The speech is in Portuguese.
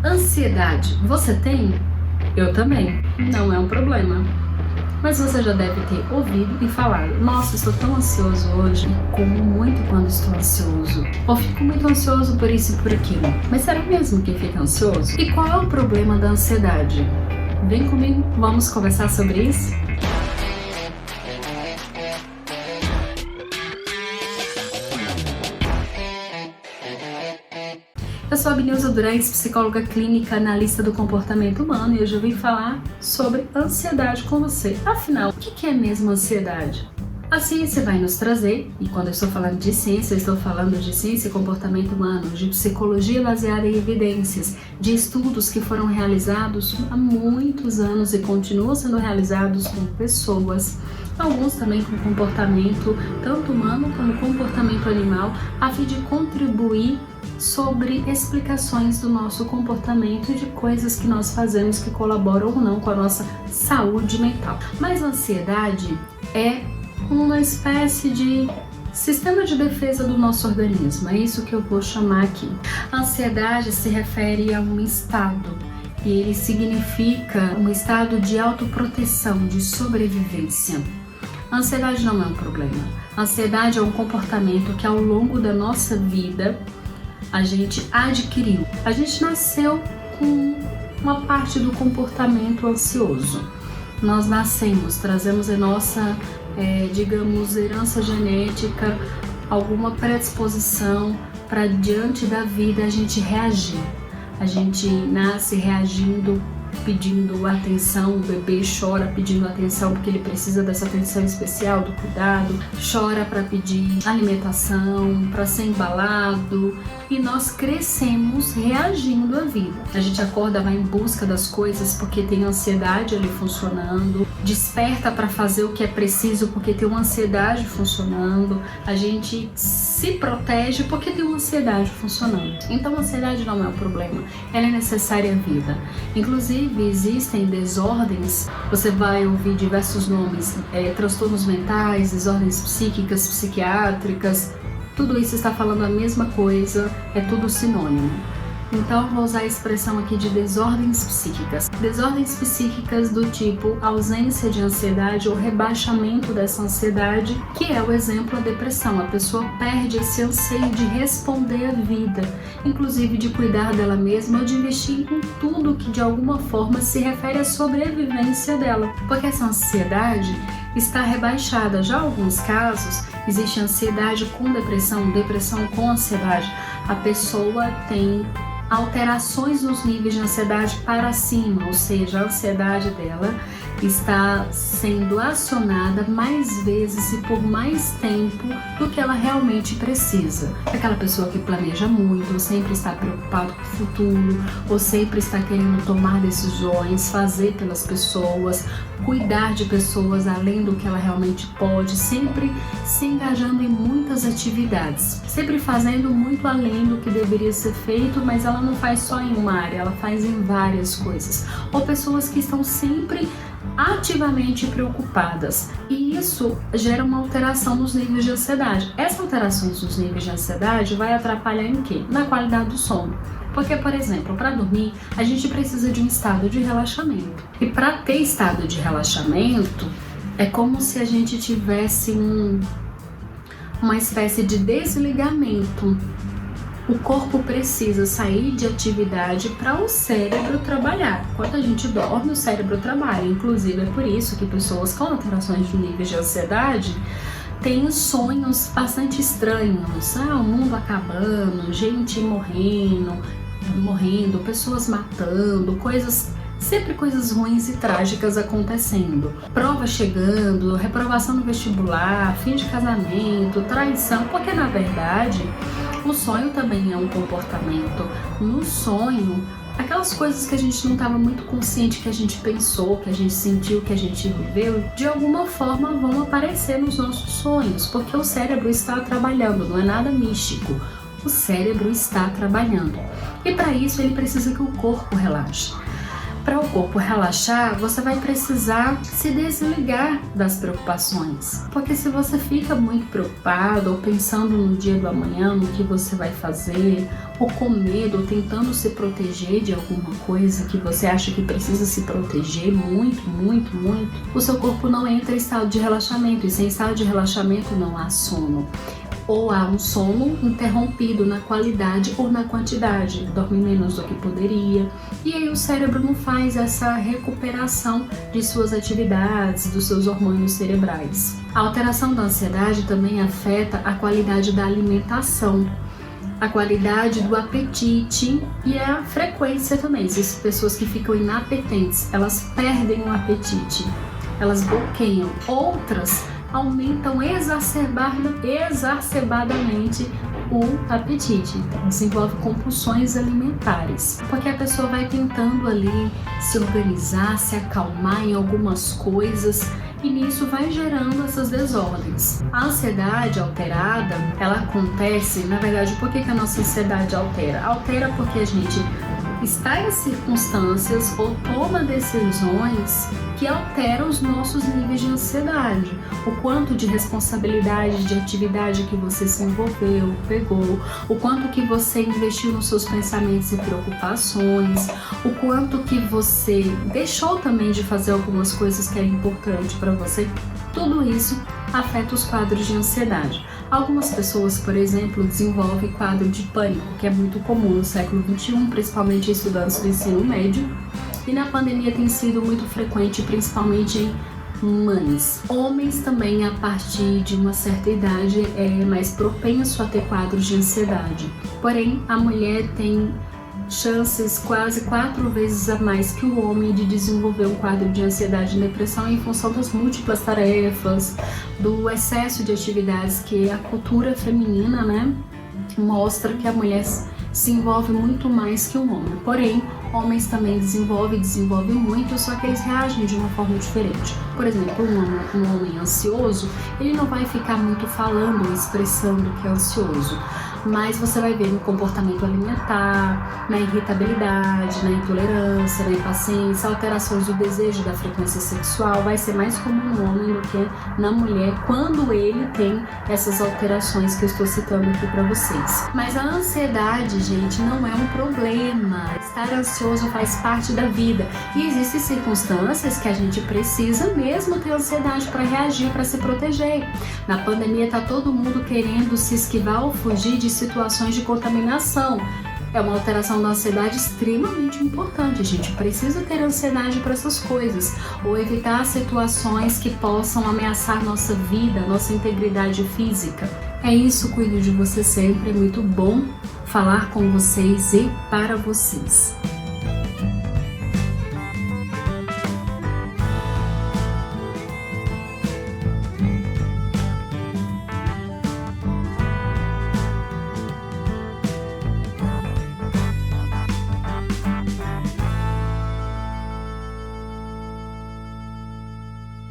Ansiedade, você tem? Eu também. Não é um problema. Mas você já deve ter ouvido e falado: nossa, estou tão ansioso hoje, como muito quando estou ansioso. Ou fico muito ansioso por isso e por aquilo. Mas será mesmo que fica ansioso? E qual é o problema da ansiedade? Vem comigo, vamos conversar sobre isso? Eu sou a Abnilza Durães, psicóloga clínica, analista do comportamento humano, e hoje eu vim falar sobre ansiedade com você. Afinal, o que é mesmo ansiedade? A ciência vai nos trazer, e quando eu estou falando de ciência, eu estou falando de ciência e comportamento humano, de psicologia baseada em evidências, de estudos que foram realizados há muitos anos e continuam sendo realizados com pessoas, alguns também com comportamento tanto humano como comportamento animal, a fim de contribuir sobre explicações do nosso comportamento e de coisas que nós fazemos que colaboram ou não com a nossa saúde mental. Mas a ansiedade é uma espécie de sistema de defesa do nosso organismo, é isso que eu vou chamar aqui. A ansiedade se refere a um estado, e ele significa um estado de autoproteção, de sobrevivência. A ansiedade não é um problema. A ansiedade é um comportamento que ao longo da nossa vida a gente adquiriu. A gente nasceu com uma parte do comportamento ansioso. Nós nascemos, trazemos em nossa, digamos, herança genética alguma predisposição para diante da vida a gente reagir. A gente nasce reagindo, pedindo atenção, o bebê chora pedindo atenção porque ele precisa dessa atenção especial, do cuidado, chora para pedir alimentação, para ser embalado, e nós crescemos reagindo à vida. A gente acorda, vai em busca das coisas porque tem ansiedade ali funcionando, desperta para fazer o que é preciso porque tem uma ansiedade funcionando, a gente se protege porque tem uma ansiedade funcionando. Então a ansiedade não é um problema, ela é necessária à vida. Inclusive existem desordens, você vai ouvir diversos nomes, transtornos mentais, desordens psíquicas, psiquiátricas, tudo isso está falando a mesma coisa, é tudo sinônimo. Então vou usar a expressão aqui de desordens psíquicas. Desordens psíquicas do tipo ausência de ansiedade ou rebaixamento dessa ansiedade, que é o exemplo da depressão. A pessoa perde esse anseio de responder à vida, inclusive de cuidar dela mesma ou de investir em tudo que de alguma forma se refere à sobrevivência dela. Porque essa ansiedade está rebaixada. Já em alguns casos, existe ansiedade com depressão, depressão com ansiedade. A pessoa tem alterações nos níveis de ansiedade para cima, ou seja, a ansiedade dela está sendo acionada mais vezes e por mais tempo do que ela realmente precisa. Aquela pessoa que planeja muito, ou sempre está preocupado com o futuro, ou sempre está querendo tomar decisões, fazer pelas pessoas, cuidar de pessoas além do que ela realmente pode, sempre se engajando em muitas atividades, sempre fazendo muito além do que deveria ser feito, mas ela não faz só em uma área, ela faz em várias coisas. Ou pessoas que estão sempre ativamente preocupadas, e isso gera uma alteração nos níveis de ansiedade. Essa alteração nos níveis de ansiedade vai atrapalhar em quê? Na qualidade do sono. Porque, por exemplo, para dormir, a gente precisa de um estado de relaxamento. E para ter estado de relaxamento, é como se a gente tivesse uma espécie de desligamento. O corpo precisa sair de atividade para o cérebro trabalhar. Quando a gente dorme, o cérebro trabalha. Inclusive, é por isso que pessoas com alterações de níveis de ansiedade têm sonhos bastante estranhos. O mundo acabando, gente morrendo, pessoas matando, sempre coisas ruins e trágicas acontecendo. Prova chegando, reprovação no vestibular, fim de casamento, traição, porque na verdade o sonho também é um comportamento. No sonho, aquelas coisas que a gente não estava muito consciente, que a gente pensou, que a gente sentiu, que a gente viveu, de alguma forma vão aparecer nos nossos sonhos, porque o cérebro está trabalhando, não é nada místico. O cérebro está trabalhando. E para isso ele precisa que o corpo relaxe. Para o corpo relaxar, você vai precisar se desligar das preocupações. Porque se você fica muito preocupado ou pensando no dia do amanhã, no que você vai fazer, ou com medo, ou tentando se proteger de alguma coisa que você acha que precisa se proteger muito, o seu corpo não entra em estado de relaxamento. E sem estado de relaxamento não há sono. Ou há um sono interrompido na qualidade ou na quantidade, dorme menos do que poderia, e aí o cérebro não faz essa recuperação de suas atividades, dos seus hormônios cerebrais. A alteração da ansiedade também afeta a qualidade da alimentação, a qualidade do apetite e a frequência também. Existem pessoas que ficam inapetentes, elas perdem o apetite, elas bloqueiam. Outras aumentam exacerbadamente o apetite, desenvolve compulsões alimentares, porque a pessoa vai tentando ali se organizar, se acalmar em algumas coisas, e nisso vai gerando essas desordens. A ansiedade alterada, ela acontece, na verdade, por que a nossa ansiedade altera? Altera porque a gente está em circunstâncias ou toma decisões que alteram os nossos níveis de ansiedade. O quanto de responsabilidade, de atividade que você se envolveu, pegou, o quanto que você investiu nos seus pensamentos e preocupações, o quanto que você deixou também de fazer algumas coisas que eram importantes para você. Tudo isso afeta os quadros de ansiedade. Algumas pessoas, por exemplo, desenvolvem quadro de pânico, que é muito comum no século XXI, principalmente em estudantes do ensino médio, e na pandemia tem sido muito frequente, principalmente em mães. Homens também, a partir de uma certa idade, é mais propenso a ter quadros de ansiedade. Porém, a mulher tem chances quase 4 vezes a mais que o homem de desenvolver um quadro de ansiedade e depressão em função das múltiplas tarefas, do excesso de atividades que a cultura feminina, mostra que a mulher se envolve muito mais que o homem. Porém, homens também desenvolvem muito, só que eles reagem de uma forma diferente. Por exemplo, um homem ansioso, ele não vai ficar muito falando, expressando que é ansioso, mas você vai ver no comportamento alimentar, na irritabilidade, na intolerância, na impaciência, alterações do desejo, da frequência sexual. Vai ser mais comum no homem do que na mulher quando ele tem essas alterações que eu estou citando aqui para vocês. Mas a ansiedade, gente, não é um problema. Estar ansioso faz parte da vida e existem circunstâncias que a gente precisa mesmo ter ansiedade para reagir, para se proteger. Na pandemia tá todo mundo querendo se esquivar ou fugir de situações de contaminação. É uma alteração da ansiedade extremamente importante. A gente precisa ter ansiedade para essas coisas, ou evitar situações que possam ameaçar nossa vida, nossa integridade física. É isso, cuido de você sempre. É muito bom falar com vocês e para vocês.